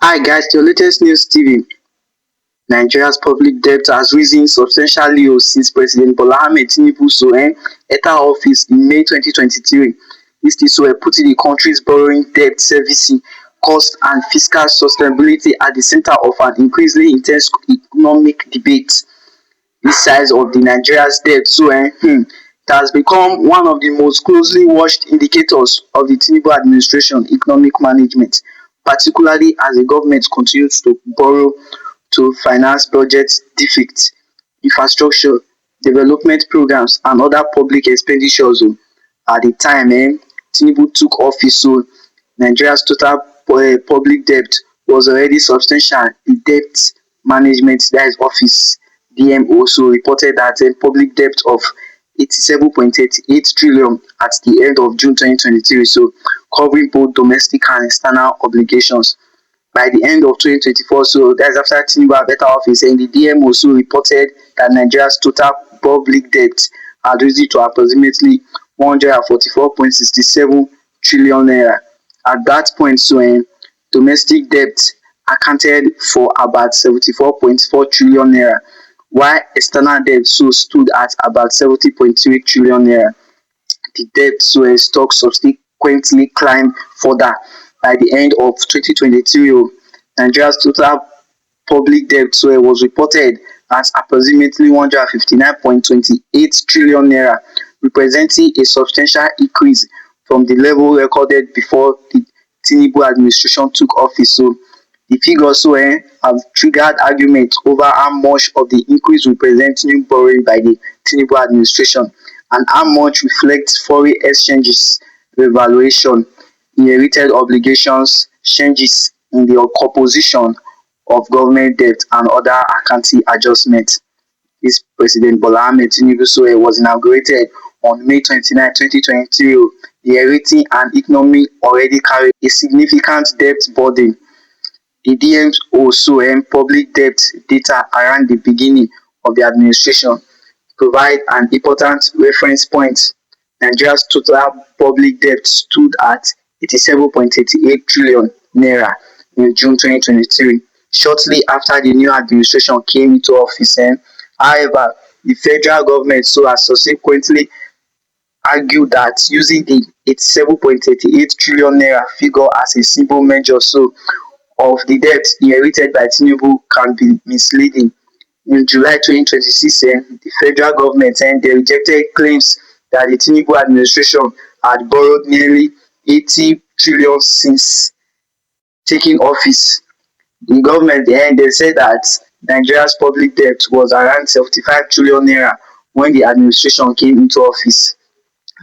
Hi guys, your latest news TV. Nigeria's public debt has risen substantially since President Bola Ahmed Tinubu entered office in May 2023. This is putting the country's borrowing debt servicing cost and fiscal sustainability at the center of an increasingly intense economic debate. This size of the Nigeria's debt it has become one of the most closely watched indicators of the Tinubu administration economic management, particularly as the government continues to borrow to finance budget deficits, infrastructure development programs and other public expenditures. At the time Tinubu took office, Nigeria's total public debt was already substantial. The debt management, that is office (DMO), also reported that public debt of 87.38 trillion at the end of June 2023, covering both domestic and external obligations. By the end of 2024, that's after Tinubu had better office, and the DM also reported that Nigeria's total public debt had risen to approximately 144.67 trillion naira. At that point, domestic debt accounted for about 74.4 trillion naira, while external debt stood at about 70.3 trillion naira. The debt stock subsequently climbed further. By the end of 2023, Nigeria's total public debt was reported at approximately 159.28 trillion naira, representing a substantial increase from the level recorded before the Tinubu administration took office. The figures have triggered argument over how much of the increase represents new borrowing by the Tinubu administration and how much reflects foreign exchanges revaluation, inherited obligations, changes in the composition of government debt and other accounting adjustments. This President Bola Ahmed Tinubu was inaugurated on May 29, 2023, inheriting an economy already carrying a significant debt burden. The DMs also public debt data around the beginning of the administration provide an important reference point. Nigeria's total public debt stood at 87.88 trillion naira in June 2023, shortly after the new administration came into office. However, the federal government has subsequently argued that using the 87.88 trillion naira figure as a simple measure of the debt inherited by Tinubu can be misleading. In July 2026, the federal government they rejected claims that the Tinubu administration had borrowed nearly 80 trillion since taking office. The government they said that Nigeria's public debt was around 75 trillion naira when the administration came into office,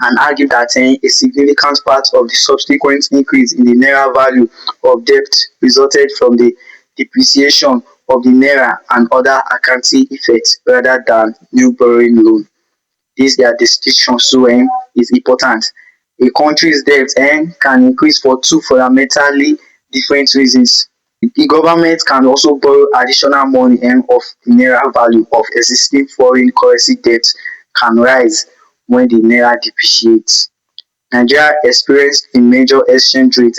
and argued that a significant part of the subsequent increase in the naira value of debt resulted from the depreciation of the naira and other accounting effects rather than new borrowing loan. This their distinction is important. A country's debt can increase for two fundamentally different reasons. The government can also borrow additional money of the naira value of existing foreign currency debt can rise when the naira depreciates. Nigeria experienced a major exchange rate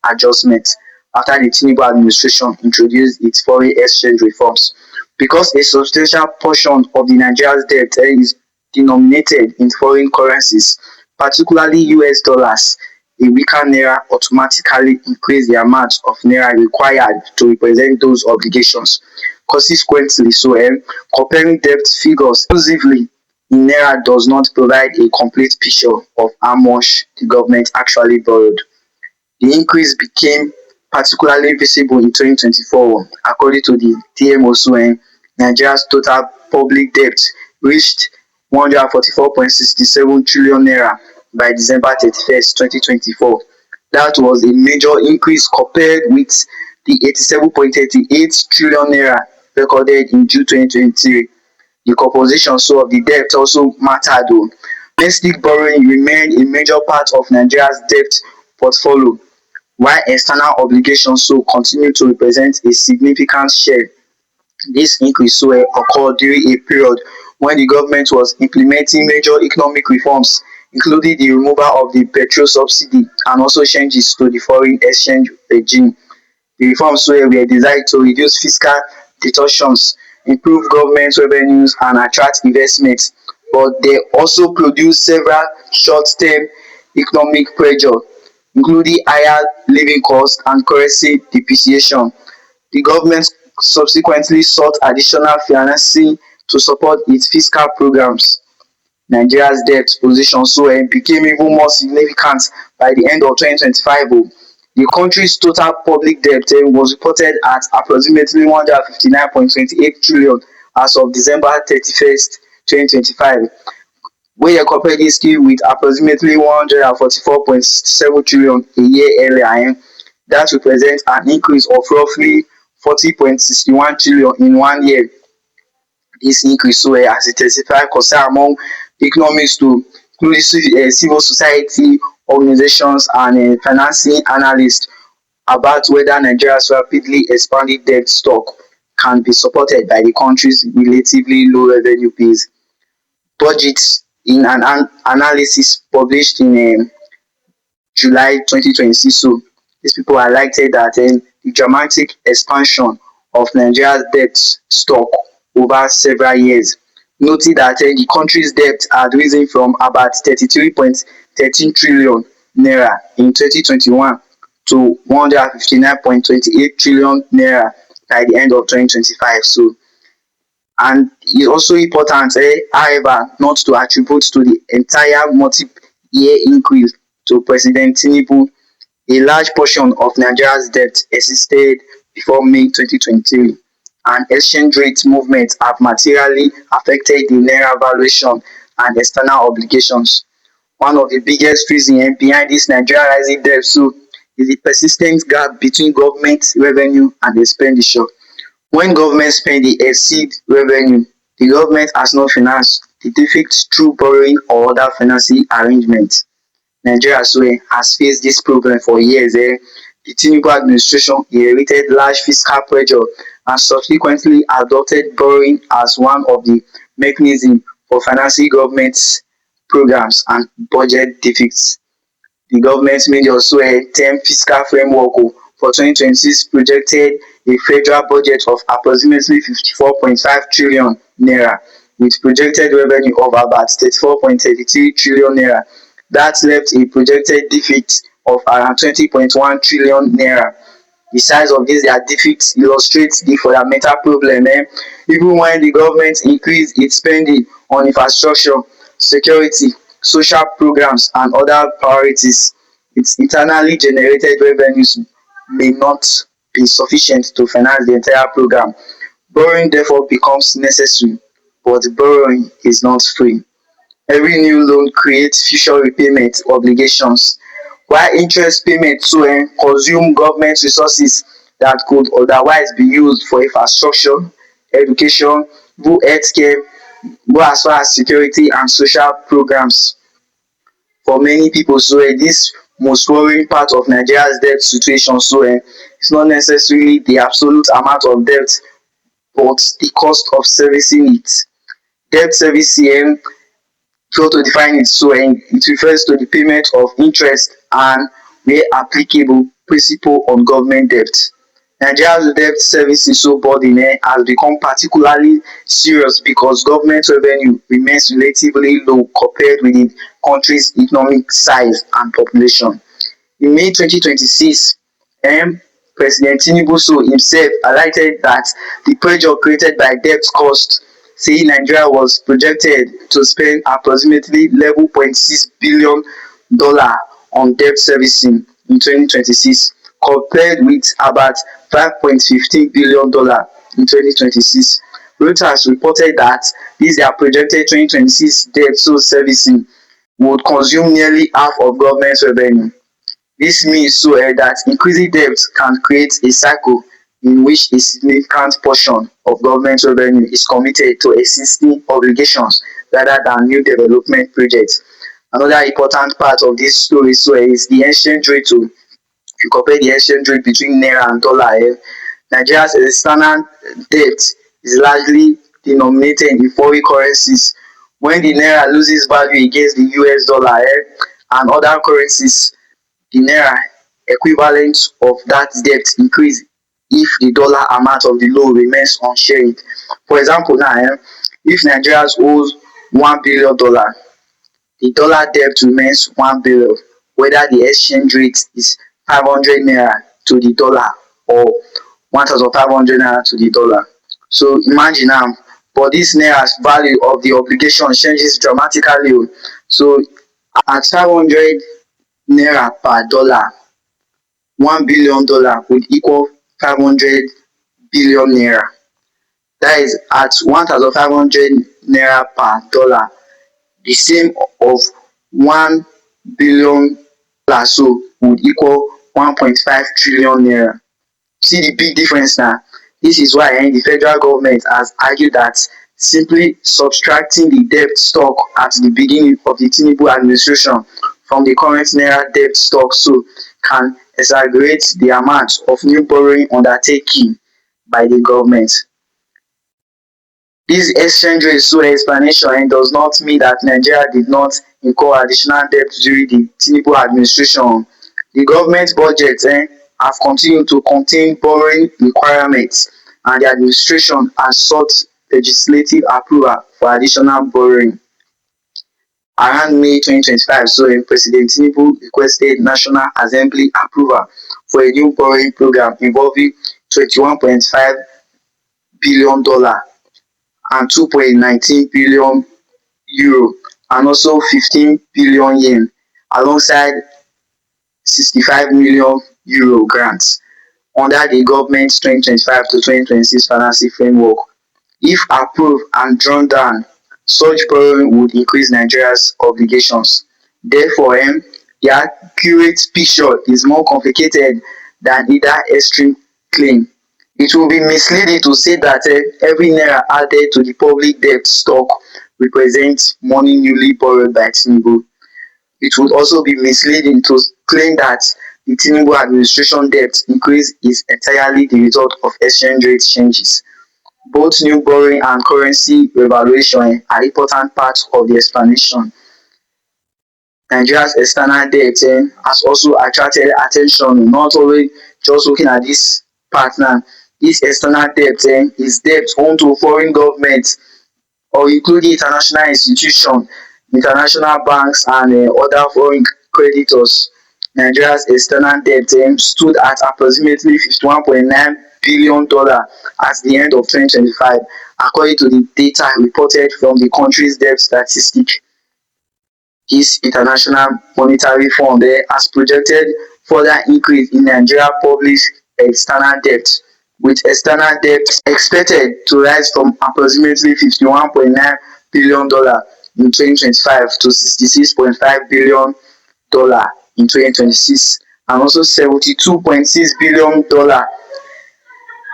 adjustment after the Tinubu administration introduced its foreign exchange reforms. Because a substantial portion of the Nigeria's debt is denominated in foreign currencies, particularly US dollars, a weaker naira automatically increase the amount of naira required to represent those obligations. Consequently, comparing debt figures exclusively in naira does not provide a complete picture of how much the government actually borrowed. The increase became particularly visible in 2024. According to the TMO, Nigeria's total public debt reached 144.67 trillion naira by December 31st, 2024. That was a major increase compared with the 87.88 trillion naira recorded in June 2023. The composition of the debt also mattered. Domestic borrowing remained a major part of Nigeria's debt portfolio, while external obligations continue to represent a significant share. This increase occurred during a period when the government was implementing major economic reforms, including the removal of the petrol subsidy and also changes to the foreign exchange regime. The reforms were designed to reduce fiscal distortions, improve government revenues and attract investment, but they also produce several short-term economic pressure, including higher living costs and currency depreciation. The government subsequently sought additional financing to support its fiscal programs. Nigeria's debt position became even more significant by the end of 2025. The country's total public debt was reported at approximately 159.28 trillion as of December 31st, 2025, wey dey compare dis with approximately 144.7 trillion a year earlier. Dat represent an increase of roughly 40.61 trillion in 1 year. Dis increase as e testify concern among economists to including civil society organizations and financing analysts about whether Nigeria's rapidly expanding debt stock can be supported by the country's relatively low revenue base. Budget in an analysis published in July 2026. So these people highlighted that the dramatic expansion of Nigeria's debt stock over several years, noting that the country's debt had risen from about 33.13 trillion naira in 2021 to 159.28 trillion naira by the end of 2025. So, and it's also important, however, not to attribute to the entire multi-year increase to President Tinubu. A large portion of Nigeria's debt existed before May 2023, and exchange rate movements have materially affected the naira valuation and external obligations. One of the biggest reasons behind this Nigeria rising debt is the persistent gap between government revenue and expenditure. When government spending exceed revenue, the government has not financed the deficit through borrowing or other financing arrangements. Nigeria has faced this problem for years. The Tinubu administration inherited large fiscal pressure and subsequently adopted borrowing as one of the mechanisms for financing government programs and budget deficits. The government made also a term fiscal framework for 2026 projected a federal budget of approximately 54.5 trillion naira with projected revenue of about 34.33 trillion naira. That left a projected deficit of around 20.1 trillion naira. The size of this their deficit illustrates the fundamental problem. Even when the government increased its spending on infrastructure, security, social programs and other priorities, its internally generated revenues may not be sufficient to finance the entire program. Borrowing therefore becomes necessary, but borrowing is not free. Every new loan creates future repayment obligations, while interest payments consume government resources that could otherwise be used for infrastructure, education, healthcare, go as far as security and social programs. For many people, this most worrying part of Nigeria's debt situation. It's not necessarily the absolute amount of debt, but the cost of servicing it. Debt servicing, if you want to define it, it refers to the payment of interest and, where applicable, principal on government debt. Nigeria's debt servicing burden has become particularly serious because government revenue remains relatively low compared with the country's economic size and population. In May 2026, President Tinubu himself highlighted that the pressure created by debt cost, saying Nigeria was projected to spend approximately $11.6 billion on debt servicing in 2026, compared with about $5.15 billion in 2026. Reuters reported that this their projected 2026 debt servicing would consume nearly half of government revenue. This means that increasing debt can create a cycle in which a significant portion of government revenue is committed to existing obligations rather than new development projects. Another important part of this story is the exchange rate. If you compare the exchange rate between naira and dollar, Nigeria's external debt is largely denominated in foreign currencies. When the naira loses value against the US dollar and other currencies, the naira equivalent of that debt increase if the dollar amount of the loan remains unchanged. For example now, if Nigeria owes $1 billion, the dollar debt remains 1 billion, whether the exchange rate is 500 naira to the dollar or 1,500 naira to the dollar. So imagine now, but this naira's value of the obligation changes dramatically. So at 500 naira per dollar, $1 billion would equal 500 billion naira. That is at 1,500 naira per dollar, the same of 1 billion so would equal 1.5 trillion naira. See the big difference now. This is why the federal government has argued that simply subtracting the debt stock at the beginning of the Tinubu administration from the current naira debt stock so can exaggerate the amount of new borrowing undertaken by the government. This exchange rate so explanation does not mean that Nigeria did not incur additional debt during the Tinubu administration. The government budget have continued to contain borrowing requirements, and the administration has sought legislative approval for additional borrowing. Around May 2025, so President Tinubu requested National Assembly approval for a new borrowing program involving $21.5 billion and 2.19 billion euro and also 15 billion yen alongside 65 million euro grants under the government's 2025 to 2026 financing framework. If approved and drawn down, such borrowing would increase Nigeria's obligations. Therefore, the accurate picture is more complicated than either extreme claim. It will be misleading to say that every naira added to the public debt stock represents money newly borrowed by Tinubu. It would also be misleading to claim that the Tinubu administration debt increase is entirely the result of exchange rate changes. Both new borrowing and currency revaluation are important parts of the explanation. Nigeria's external debt has also attracted attention, not only just looking at this part now. This external debt is debt owed to foreign governments or including international institutions, international banks and other foreign creditors. Nigeria's external debt stood at approximately $51.9 billion at the end of 2025, according to the data reported from the country's debt statistics. This International Monetary Fund has projected further increase in Nigeria public external debt, with external debt expected to rise from approximately $51.9 billion in 2025 to $66.5 billion in 2026 and also $72.6 billion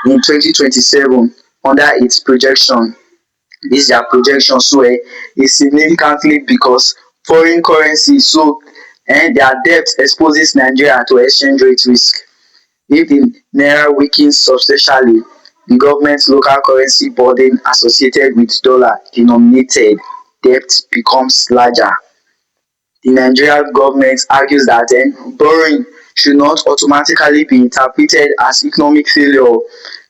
in 2027 under its projection. This is their projection so is significantly because foreign currency so their debt exposes Nigeria to exchange rate risk. If the naira weakens substantially, the government's local currency burden associated with dollar denominated debt becomes larger. The Nigerian government argues that borrowing should not automatically be interpreted as economic failure.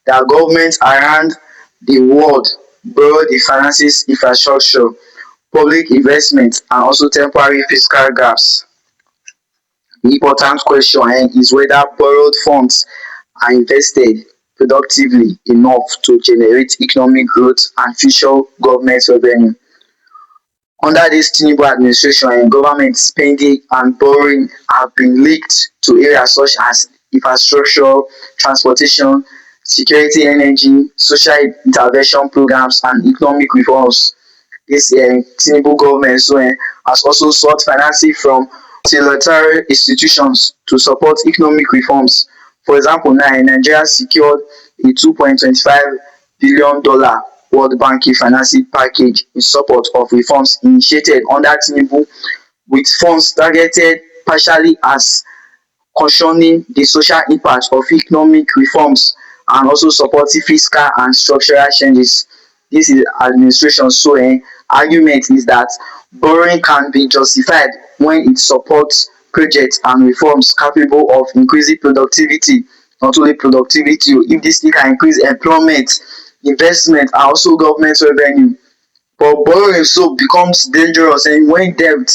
That governments around the world borrow the finances infrastructure, public investment and also temporary fiscal gaps. The important question is whether borrowed funds are invested productively enough to generate economic growth and future government revenue. Under this Tinubu administration, government spending and borrowing have been linked to areas such as infrastructure, transportation, security, energy, social intervention programs and economic reforms. This Tinubu government has also sought financing from multilateral institutions to support economic reforms. For example, now Nigeria secured a $2.25 billion World Banking financing package in support of reforms initiated under Tinubu, with funds targeted partially as cushioning the social impact of economic reforms and also supporting fiscal and structural changes. This is administration argument is that borrowing can be justified when it supports projects and reforms capable of increasing productivity, not only productivity. If this thing can increase employment, investment, and also government revenue. But borrowing so becomes dangerous and when debt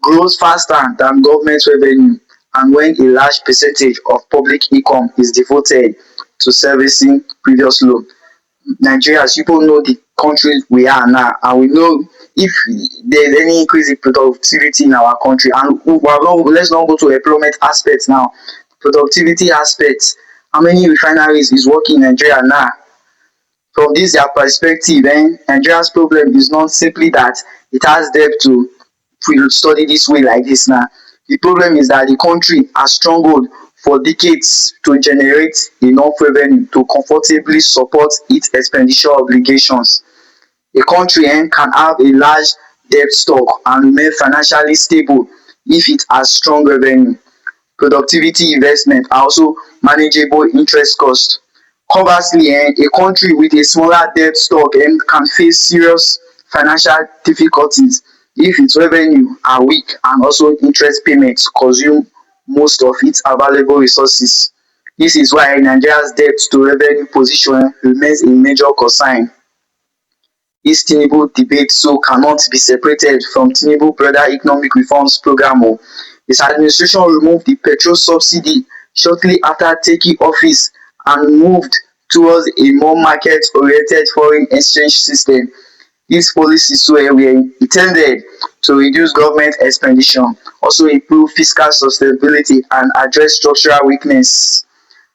grows faster than government revenue and when a large percentage of public income is devoted to servicing previous loan. Nigeria, as people know the country we are now, and we know if there's any increase in productivity in our country, and let's not go to employment aspects now. Productivity aspects, how many refineries is working in Nigeria now? From this their perspective, Nigeria's problem is not simply that it has debt to study this way like this now. The problem is that the country has struggled for decades to generate enough revenue to comfortably support its expenditure obligations. A country can have a large debt stock and remain financially stable if it has strong revenue, productivity, investment, and also manageable interest cost. Conversely, a country with a smaller debt stock can face serious financial difficulties if its revenue are weak and also interest payments consume most of its available resources. This is why Nigeria's debt to revenue position remains a major concern. Dis Tinubu debate so cannot be separated from Tinubu broader economic reforms program. His administration removed the petrol subsidy shortly after taking office and moved towards a more market-oriented foreign exchange system. These policies were intended to reduce government expenditure, also improve fiscal sustainability and address structural weakness.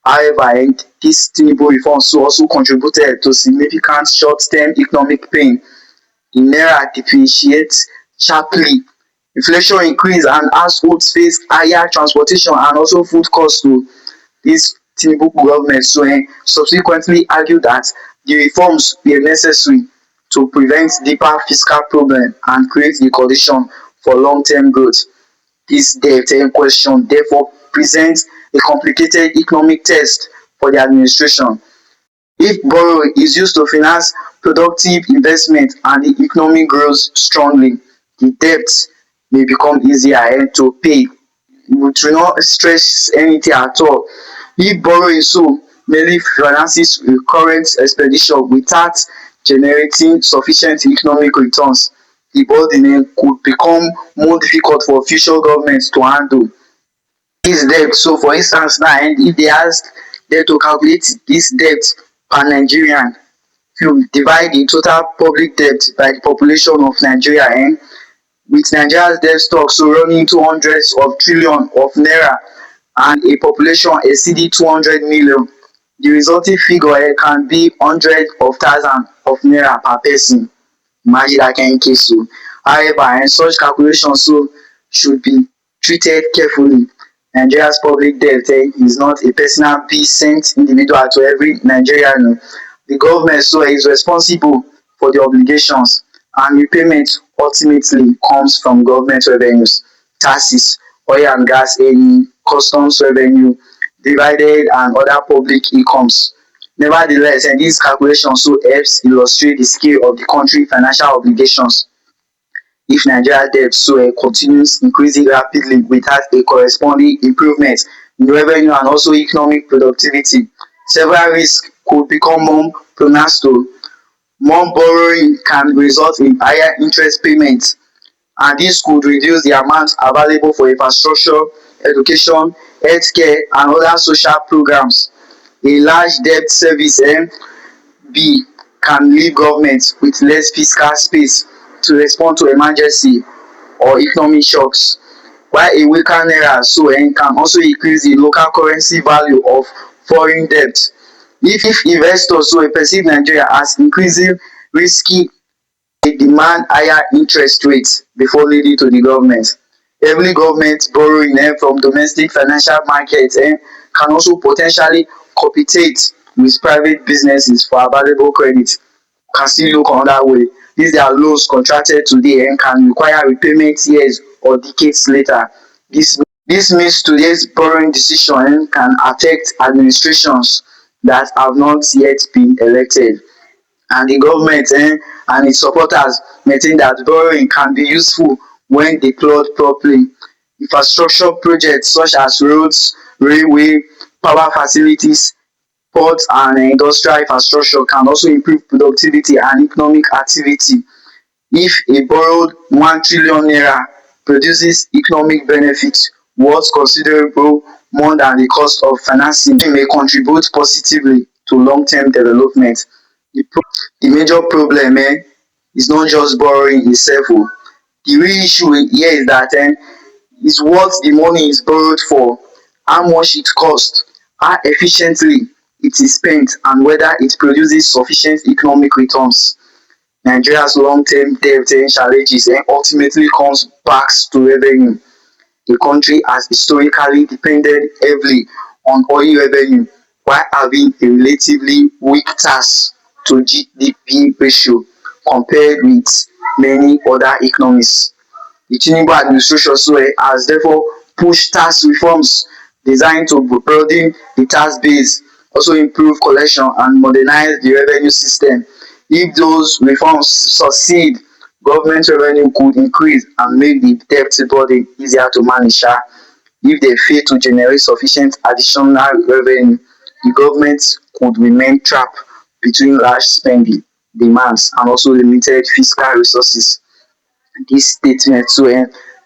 However, dis Tinubu reforms also contributed to significant short-term economic pain. The naira depreciates sharply, inflation increase and households face higher transportation and also food cost. Dis Tinubu government subsequently argue dat the reforms were necessary to prevent deeper fiscal problem and create the condition for long-term growth. Dis debt question therefore present a complicated economic test for the administration. If borrowing is used to finance productive investment and the economy grows strongly, the debt may become easier to pay. It will not stress anything at all. If borrowing so mainly finances current expenditure without generating sufficient economic returns, the burden could become more difficult for future governments to handle. Dis debt, so for instance now, if they ask dem to calculate dis debt per Nigerian, if you divide the total public debt by the population of Nigeria, with Nigeria's debt stock so running into hundreds of trillion of naira and a population exceeding 200 million, the resulting figure can be hundreds of thousands of naira per person. Imagine dat kain case. However, such calculation so should be treated carefully. Nigeria's public debt is not a personal bill sent individual to every Nigerian. The government so is responsible for the obligations and repayment ultimately comes from government revenues, taxes, oil and gas customs revenue, dividend and other public incomes. Nevertheless, dis calculation so helps illustrate the scale of the country financial obligations. If Nigeria debt so continues increasing rapidly without a corresponding improvement in revenue and also economic productivity, several risks could become more pronounced. More borrowing can result in higher interest payments and dis could reduce the amount available for infrastructure, education, healthcare and other social programs. A large debt service bill can leave government with less fiscal space to respond to emergency or economic shocks, while a weaker naira so can also increase the local currency value of foreign debt. If investors so perceive Nigeria as increasing risky, dey demand higher interest rates before leading to the government. Heavily government borrowing from domestic financial market can also po ten tially compete with private businesses for available credit. Can still look another way. Dis their loans contracted today can require repayment years or decades later. Dis means today's borrowing decision can affect administrations that have not yet been elected. And the government and its supporters maintain that borrowing can be useful when deployed properly. Infrastructure projects such as roads, railway, power facilities, ports and industrial infrastructure can also improve productivity and economic activity. If a borrowed 1 trillion naira produces economic benefit worth considerable more than the cost of financing, it may contribute positively to long-term development. The major problem is not just borrowing itself. The real issue here is that is what the money is borrowed for, how much it costs, how efficiently it is spent, and whether it produces sufficient economic returns. Nigeria's long-term debt challenges ultimately comes back to revenue. The country has historically depended heavily on oil revenue while having a relatively weak tax to GDP ratio compared with many other economies. The Tinubu administration has therefore pushed tax reforms designed to broaden the tax base, also improve collection and modernize the revenue system. If those reforms succeed, government revenue could increase and make the debt burden easier to manage. If they fail to generate sufficient additional revenue, the government could remain trapped between large spending demands and also limited fiscal resources. This statement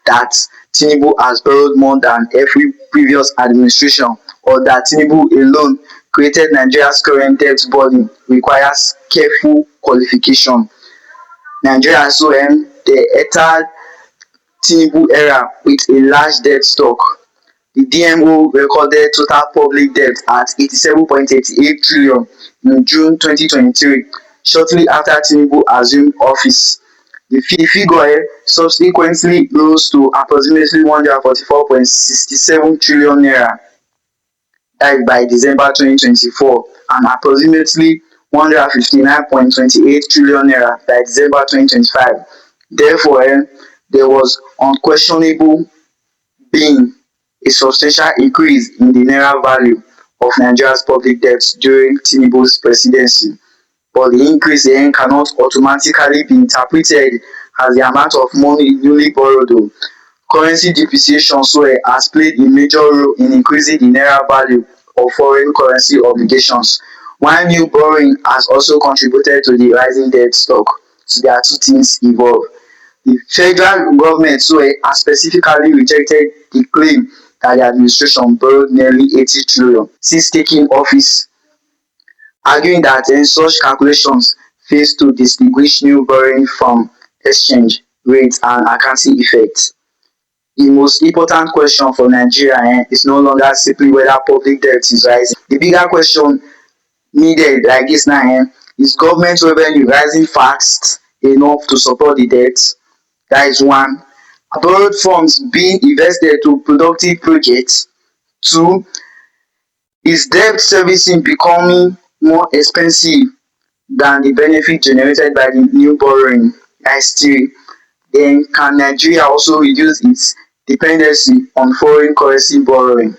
that Tinubu has borrowed more than every previous administration, or that Tinubu alone created Nigeria's current debt burden, requires careful qualification. Nigeria they entered Tinubu era with a large debt stock. The DMO recorded total public debt at 87.88 trillion in June 2023, shortly after Tinubu assumed office. The figure subsequently rose to approximately 144.67 trillion naira by December 2024 and approximately 159.28 trillion naira by December 2025. Therefore, there was unquestionable being a substantial increase in the naira value of Nigeria's public debt during Tinubu's presidency. But the increase cannot automatically be interpreted as the amount of money newly borrowed. Currency depreciation has played a major role in increasing the naira value of foreign currency obligations, while new borrowing has also contributed to the rising debt stock. So there are two things involved. The federal government has specifically rejected the claim that the administration borrowed nearly 80 trillion since taking office, arguing that such calculations fail to distinguish new borrowing from exchange rates and accounting effects. The most important question for Nigeria is no longer simply whether public debt is rising. The bigger question needed like this now is government revenue rising fast enough to support the debt? That is one. Are borrowed funds being invested to productive projects? Two, is debt servicing becoming more expensive than the benefit generated by the new borrowing? That is three. Then can Nigeria also reduce its dependency on foreign currency borrowing?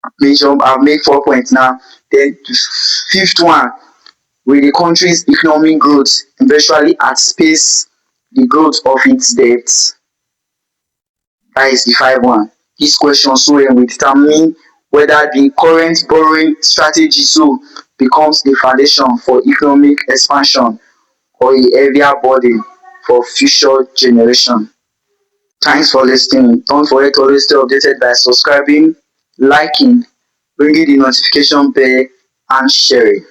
I've made 4 points now. Then the fifth one, will the country's economic growth eventually outpace the growth of its debts? That is the five one. This question will determine whether the current borrowing strategy becomes a foundation for economic expansion or a heavier burden for future generations. Thanks for listening. Don't forget to always stay updated by subscribing, liking, ringing the notification bell, and sharing.